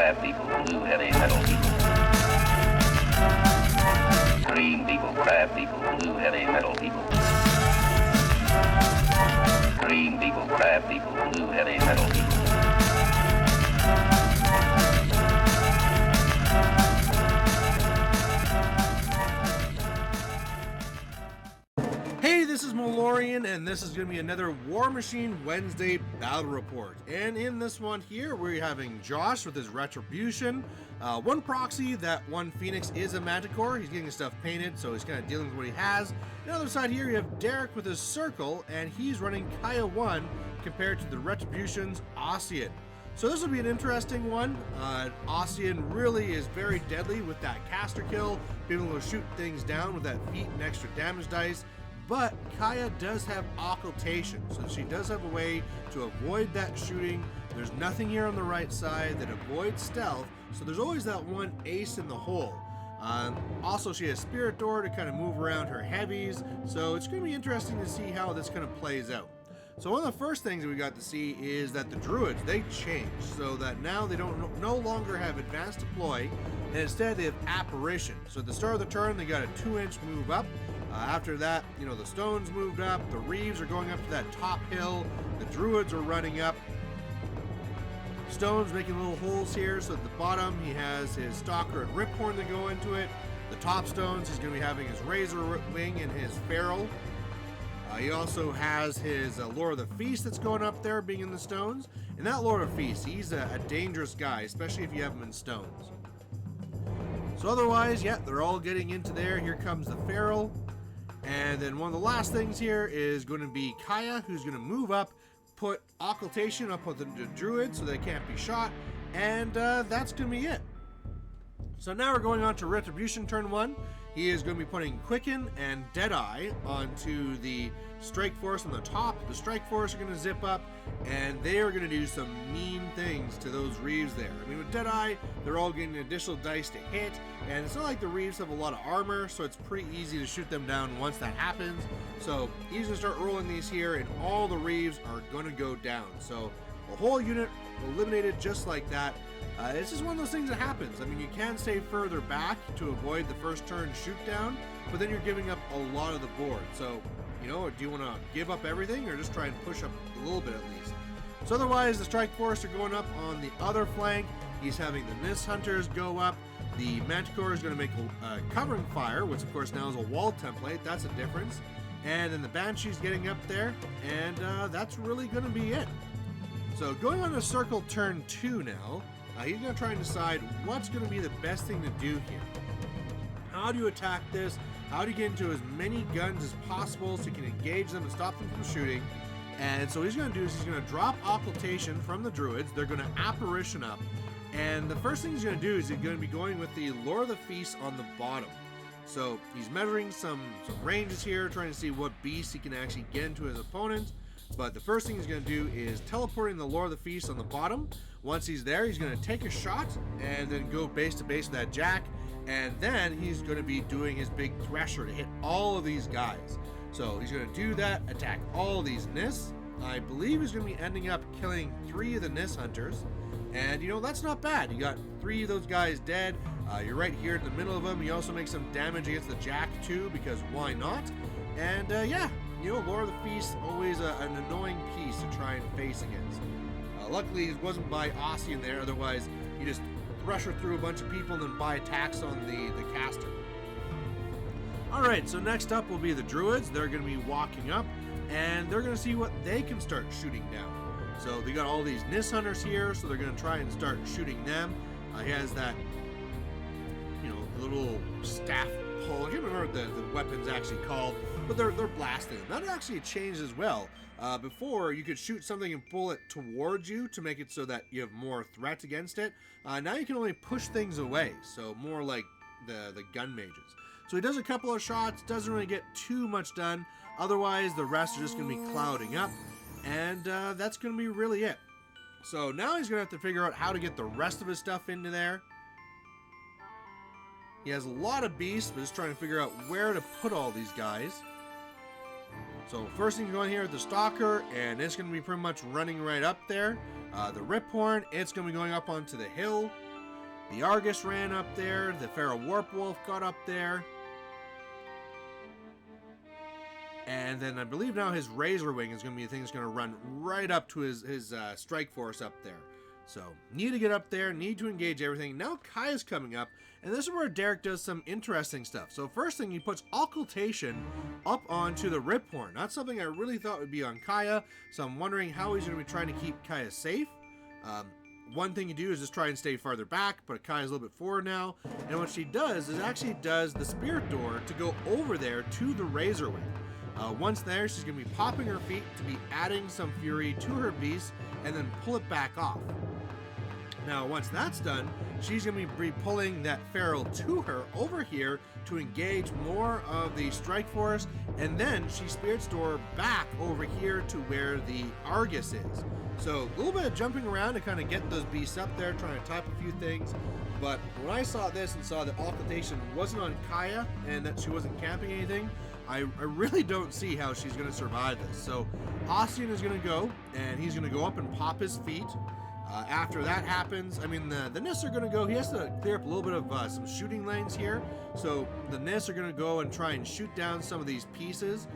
crab people, blue heavy metal people. Green people, crab people, blue heavy metal people. Green people, crab people, blue heavy metal people. Hey, this is Malorian, and this is going to be another War Machine Wednesday Battle Report. And in this one here, we're having Josh with his Retribution. One proxy, that one Phoenix is a Manticore. He's getting his stuff painted, so he's kind of dealing with what he has. On the other side here, you have Derek with his Circle, and he's running Kaya 1 compared to the Retribution's Ossyan. So this will be an interesting one. Ossyan really is very deadly with that caster kill, being able to shoot things down with that feat and extra damage dice. But Kaya does have occultation, so she does have a way to avoid that shooting. There's nothing here on the right side that avoids stealth, so there's always that one ace in the hole. Also, she has Spirit Door to kind of move around her heavies, so it's going to be interesting to see how this kind of plays out. So one of the first things that we got to see is that the Druids, they changed, so that now they don't no longer have Advanced Deploy, and instead they have Apparition. So at the start of the turn, they got a 2-inch move up. After that, the stones moved up, the Reeves are going up to that top hill, the Druids are running up. Stone's making little holes here, so at the bottom he has his Stalker and Riphorn that go into it. The top stones, he's going to be having his Razor Wing and his Feral. He also has his Lord of the Feast that's going up there, being in the stones. And that Lord of the Feast, he's a dangerous guy, especially if you have him in stones. So otherwise, yeah, they're all getting into there. Here comes the Feral. And then one of the last things here is going to be Kaya, who's going to move up, put Occultation up with the Druids so they can't be shot, and that's going to be it. So now we're going on to Retribution turn 1. He is going to be putting Quicken and Deadeye onto the Strike Force on the top. The Strike Force are going to zip up, and they are going to do some mean things to those Reeves there. I mean, with Deadeye, they're all getting additional dice to hit, and it's not like the Reeves have a lot of armor, so it's pretty easy to shoot them down once that happens. So he's going to start rolling these here, and all the Reeves are going to go down. So a whole unit eliminated just like that. It's just one of those things that happens. I mean, you can stay further back to avoid the first turn shoot down, but then you're giving up a lot of the board. So, do you want to give up everything or just try and push up a little bit at least? So otherwise, the Strike Force are going up on the other flank. He's having the Mist Hunters go up. The Manticore is going to make a covering fire, which of course now is a wall template. That's a difference. And then the Banshee's getting up there, and that's really going to be it. So going on to Circle turn 2 now. He's going to try and decide what's going to be the best thing to do here. How do you attack this? How do you get into as many guns as possible so you can engage them and stop them from shooting? And so what he's going to do is he's going to drop Occultation from the Druids. They're going to Apparition up. And the first thing he's going to do is he's going to be going with the Lord of the Feast on the bottom. So he's measuring some ranges here, trying to see what beast he can actually get into his opponent. But the first thing he's going to do is teleporting the Lord of the Feast on the bottom. Once he's there, he's going to take a shot and then go base to base with that Jack. And then he's going to be doing his big Thresher to hit all of these guys. So he's going to do that, attack all of these Nis. I believe he's going to be ending up killing 3 of the Nis Hunters. And, that's not bad. You got 3 of those guys dead. You're right here in the middle of them. You also make some damage against the Jack, too, because why not? And, yeah. Lord of the Feast, always an annoying piece to try and face against. Luckily, it wasn't by Ossyan there, otherwise you just rush her through a bunch of people and then buy attacks on the caster. Alright, so next up will be the Druids. They're going to be walking up, and they're going to see what they can start shooting down. So they got all these Nis Hunters here, so they're going to try and start shooting them. He has that, little staff pole. I can't remember what the weapon's actually called, but they're blasting them. That actually changed as well. Before, you could shoot something and pull it towards you to make it so that you have more threat against it. Now you can only push things away, so more like the gun mages. So he does a couple of shots, doesn't really get too much done. Otherwise, the rest are just going to be clouding up, and that's going to be really it. So now he's going to have to figure out how to get the rest of his stuff into there. He has a lot of beasts, but just trying to figure out where to put all these guys. So first thing going here is the Stalker, and it's going to be pretty much running right up there. The Riphorn, it's going to be going up onto the hill. The Argus ran up there. The Feral Warp Wolf got up there. And then I believe now his Razor Wing is going to be the thing that's going to run right up to his Strike Force up there. So, need to get up there, need to engage everything. Now Kaya's coming up, and this is where Derek does some interesting stuff. So first thing, he puts Occultation up onto the Riphorn. That's something I really thought would be on Kaya, so I'm wondering how he's going to be trying to keep Kaya safe. One thing you do is just try and stay farther back, but Kaya's a little bit forward now. And what she does is actually does the Spirit Door to go over there to the Razor Wing. Once there, she's going to be popping her feet to be adding some fury to her beast and then pull it back off. Now, once that's done, she's going to be pulling that Feral to her over here to engage more of the Strike Force, and then she Spirit's Door back over here to where the Argus is. So, a little bit of jumping around to kind of get those beasts up there, trying to type a few things. But when I saw this and saw that Occultation wasn't on Kaya and that she wasn't camping anything, I really don't see how she's going to survive this. So Ossyan is going to go, and he's going to go up and pop his feet. After that happens, I mean, the Nyss are going to go. He has to clear up a little bit of some shooting lanes here. So the Nyss are going to go and try and shoot down some of these pieces.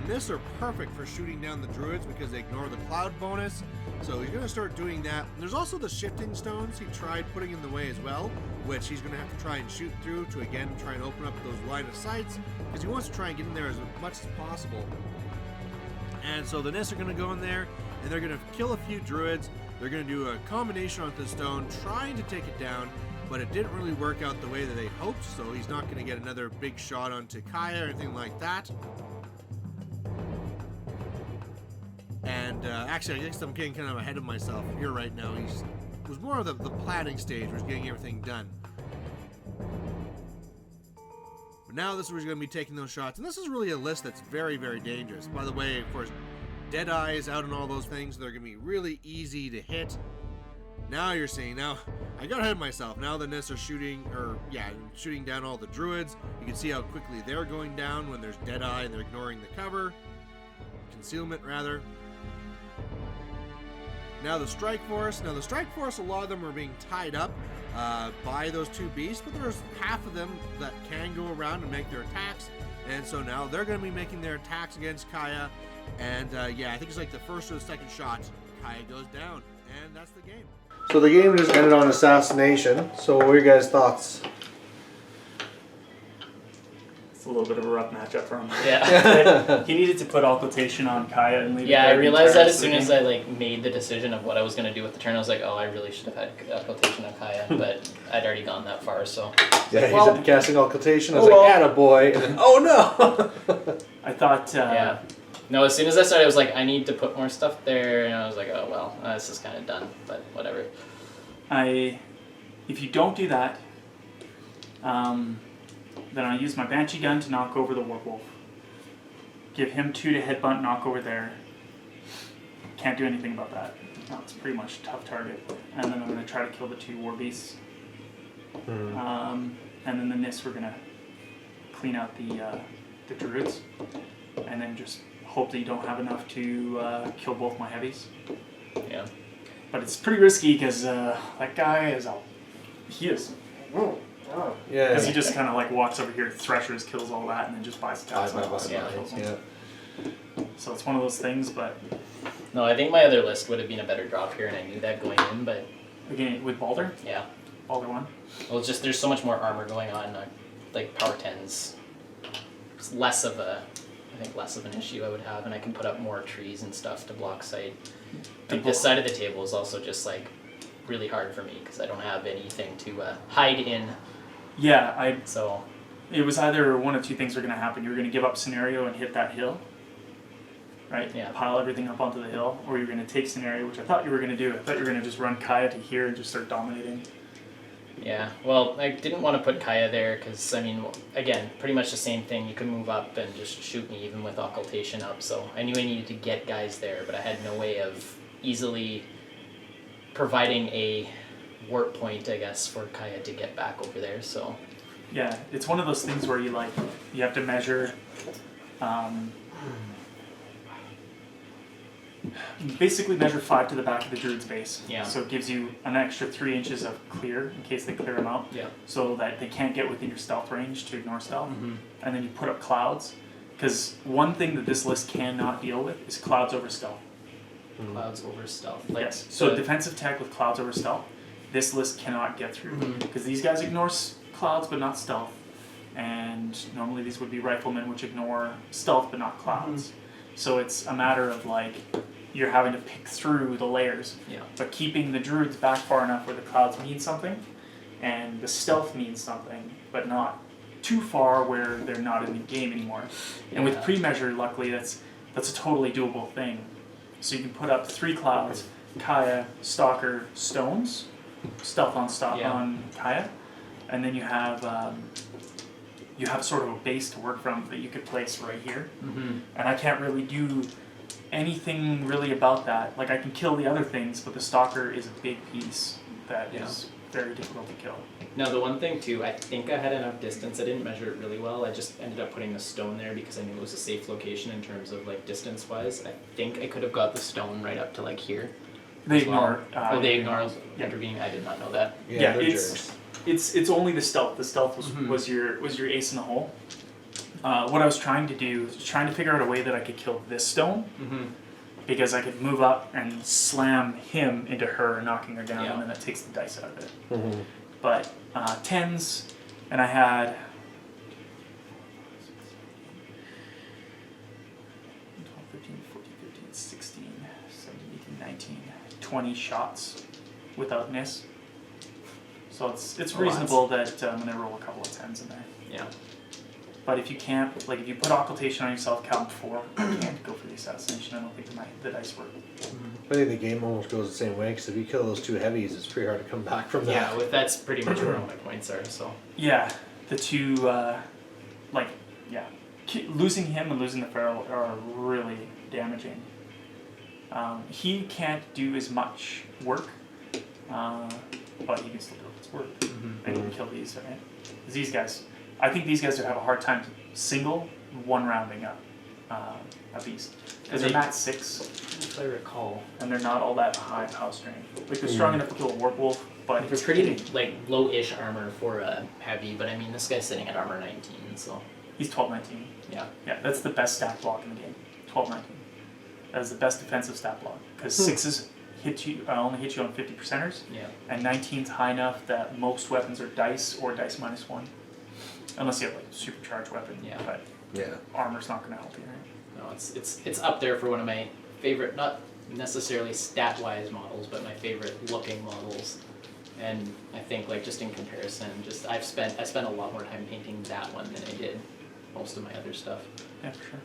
Nyss are perfect for shooting down the Druids because they ignore the cloud bonus. So he's going to start doing that. There's also the shifting stones he tried putting in the way as well, which he's going to have to try and shoot through to, again, try and open up those line of sights because he wants to try and get in there as much as possible. And so the Nyss are going to go in there, and they're going to kill a few Druids. They're going to do a combination onto the stone, trying to take it down, but it didn't really work out the way that they hoped, so he's not going to get another big shot onto Kaya or anything like that. And actually, I guess I'm getting kind of ahead of myself here right now. It was more of the planning stage where he's getting everything done. But now this is where he's going to be taking those shots, and this is really a list that's very, very dangerous. By the way, of course, Deadeye is out and all those things. They're going to be really easy to hit. Now you're seeing, now I got ahead of myself. Now the Nyss are shooting down all the Druids. You can see how quickly they're going down when there's Deadeye and they're ignoring the cover. Concealment, rather. Now the Strike Force. Now the Strike Force, a lot of them are being tied up by those two beasts, but there's half of them that can go around and make their attacks. And so now they're going to be making their attacks against Kaya. And yeah, I think it's like the first or the second shot, Kaya goes down, and that's the game. So the game just ended on Assassination. So what are your guys' thoughts? It's a little bit of a rough matchup for him. Yeah. He needed to put Occultation on Kaya and leave. Yeah, I realized that as soon as I made the decision of what I was going to do with the turn. I was like, oh, I really should have had Occultation on Kaya, but I'd already gone that far, so. Yeah, he said casting Occultation. I was like, attaboy, and then, oh no! I thought. Yeah. No, as soon as I started, I was like, I need to put more stuff there, and I was like, oh well, this is kind of done, but whatever. If you don't do that, then I use my Banshee gun to knock over the Warpwolf. Give him 2 to headbutt, knock over there. Can't do anything about that. No, it's pretty much a tough target. And then I'm going to try to kill the 2 War Beasts. And then the Nyss, we're going to clean out the Druids. And then just hope that you don't have enough to kill both my heavies. Yeah. But it's pretty risky because that guy is he is. Yeah. Because he just kind of walks over here, threshers, kills all that, and then just buys attacks. Yeah. So it's one of those things, but. No, I think my other list would have been a better drop here, and I knew that going in, but. Again, with Balder? Yeah. Balder 1? Well, it's just there's so much more armor going on, power 10s. It's less of an issue I would have, and I can put up more trees and stuff to block sight. This side of the table is also just really hard for me because I don't have anything to hide in. Yeah, So. It was either one of 2 things were going to happen. You were going to give up scenario and hit that hill, right? Yeah. Pile everything up onto the hill, or you're going to take scenario, which I thought you were going to do. I thought you were going to just run Kaya to here and just start dominating. Yeah, well, I didn't want to put Kaya there because, again, pretty much the same thing. You could move up and just shoot me even with Occultation up, so I knew I needed to get guys there, but I had no way of easily providing a warp point, I guess, for Kaya to get back over there, so... Yeah, it's one of those things where you have to measure, Basically measure 5 to the back of the druid's base. Yeah. So it gives you an extra 3 inches of clear in case they clear them out. Yeah. So that they can't get within your stealth range to ignore stealth. Mm-hmm. And then you put up clouds. Because one thing that this list cannot deal with is clouds over stealth. Clouds over stealth. Yes. So defensive tech with clouds over stealth, this list cannot get through. Because these guys ignore clouds but not stealth. And normally these would be riflemen which ignore stealth but not clouds. So it's a matter of like you're having to pick through the layers. Yeah. But keeping the druids back far enough where the clouds mean something and the stealth means something, but not too far where they're not in the game anymore. And with pre-measure, luckily that's a totally doable thing. So you can put up 3 clouds, Kaya, Stalker, Stones, stealth on Kaya, and then you have sort of a base to work from that you could place right here. And I can't really do anything really about that. Like I can kill the other things, but the Stalker is a big piece that is very difficult to kill. Now the one thing too, I think I had enough distance. I didn't measure it really well. I just ended up putting the stone there because I knew it was a safe location in terms of like distance wise. I think I could have got the stone right up to like here. They ignore. They ignore intervening. I did not know that. Yeah, it's only the stealth. The stealth was your ace in the hole. What I was trying to do was trying to figure out a way that I could kill this stone. Because I could move up and slam him into her, knocking her down, and then that takes the dice out of it. But 10s, and I had 12, 15, 14, 15, 16, 17, 18, 19, 20 shots without miss. So it's reasonable that I'm going to roll a couple of 10s in there. Yeah. But if you can't, like if you put occultation on yourself, count 4, you can't go for the assassination. I don't think the dice work. I think the game almost goes the same way, because if you kill those 2 heavies, it's pretty hard to come back from that. Yeah, that's pretty much where all my points are, so. Yeah, the 2, losing him and losing the feral are really damaging. He can't do as much work, but he can still do his work. And he can kill these, right? These guys, I think these guys would have a hard time single one rounding up a beast. Because they're mat 6. If I recall. And they're not all that high power strength. Like they're strong enough to kill a werewolf, but They're pretty like low-ish armor for a heavy, but I mean this guy's sitting at armor 19, so. He's 12-19. Yeah. Yeah, that's the best stat block in the game. 12-19. That is the best defensive stat block. Because 6s only hit you on 50%ers. Yeah. And 19's high enough that most weapons are dice or dice -1. Unless you have like a supercharged weapon. Yeah. But armor's not gonna help you, right? No, it's up there for one of my favorite, not necessarily stat-wise models, but my favorite looking models. And I think like just in comparison, I spent a lot more time painting that one than I did most of my other stuff. Yeah, for sure.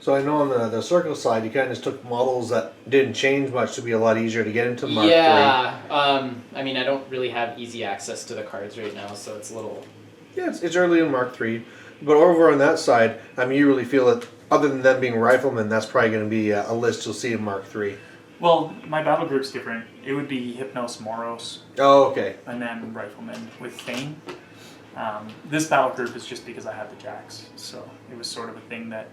So I know on the circle side, you kind of just took models that didn't change much to be a lot easier to get into Mark 3. Yeah, I mean I don't really have easy access to the cards right now, so it's a little... Yeah, it's early in Mark 3. But over on that side, I mean, you really feel that other than them being riflemen, that's probably going to be a list you'll see in Mark 3. Well, my battle group's different. It would be Hypnos, Moros, Oh, okay. and then Riflemen with Thane. This battle group is just because I had the jacks, so it was sort of a thing that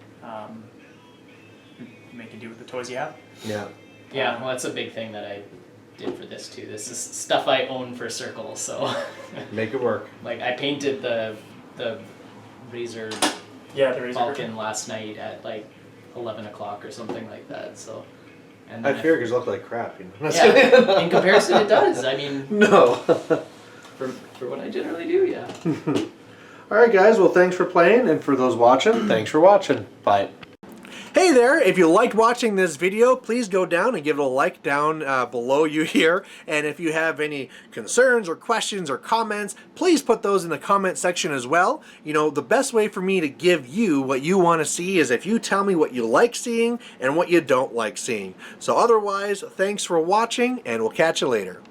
you make you do with the toys you have. Yeah. Yeah, well that's a big thing that I did for this too. This is stuff I own for Circle, so... Make it work. Like I painted the Razor Falcon last night at like 11 o'clock or something like that, so... And I figured it looked like crap, you know. Yeah, in comparison it does. I mean... No. for what I generally do, yeah. Alright guys, well thanks for playing, and for those watching, thanks for watching. Bye. Hey there, if you liked watching this video, please go down and give it a like down below you here. And if you have any concerns or questions or comments, please put those in the comment section as well. You know, the best way for me to give you what you want to see is if you tell me what you like seeing and what you don't like seeing. So otherwise, thanks for watching, and we'll catch you later.